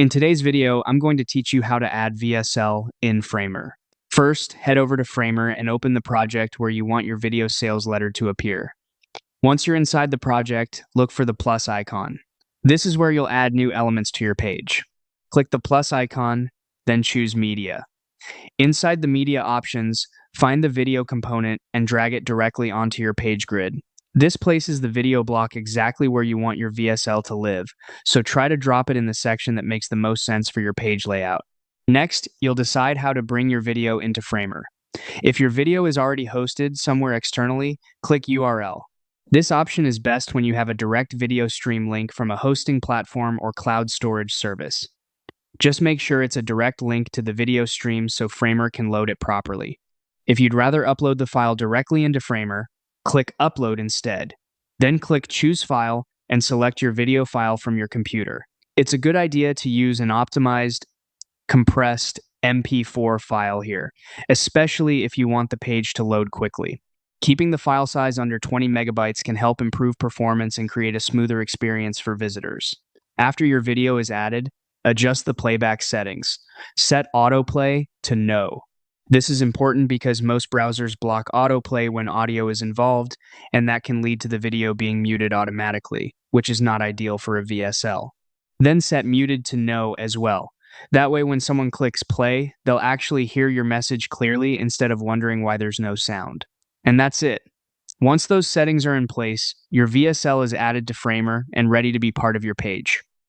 In today's video, I'm going to teach you how to add VSL in Framer. First, head over to Framer and open the project where you want your video sales letter to appear. Once you're inside the project, look for the plus icon. This is where you'll add new elements to your page. Click the plus icon, then choose Media. Inside the Media options, find the video component and drag it directly onto your page grid. This places the video block exactly where you want your VSL to live, so try to drop it in the section that makes the most sense for your page layout. Next, you'll decide how to bring your video into Framer. If your video is already hosted somewhere externally, click URL. This option is best when you have a direct video stream link from a hosting platform or cloud storage service. Just make sure it's a direct link to the video stream so Framer can load it properly. If you'd rather upload the file directly into Framer, click Upload instead. Then click Choose File and select your video file from your computer. It's a good idea to use an optimized, compressed MP4 file here, especially if you want the page to load quickly. Keeping the file size under 20 megabytes can help improve performance and create a smoother experience for visitors. After your video is added, adjust the playback settings. Set autoplay to No. This is important because most browsers block autoplay when audio is involved, and that can lead to the video being muted automatically, which is not ideal for a VSL. Then set muted to no as well. That way when someone clicks play, they'll actually hear your message clearly instead of wondering why there's no sound. And that's it. Once those settings are in place, your VSL is added to Framer and ready to be part of your page.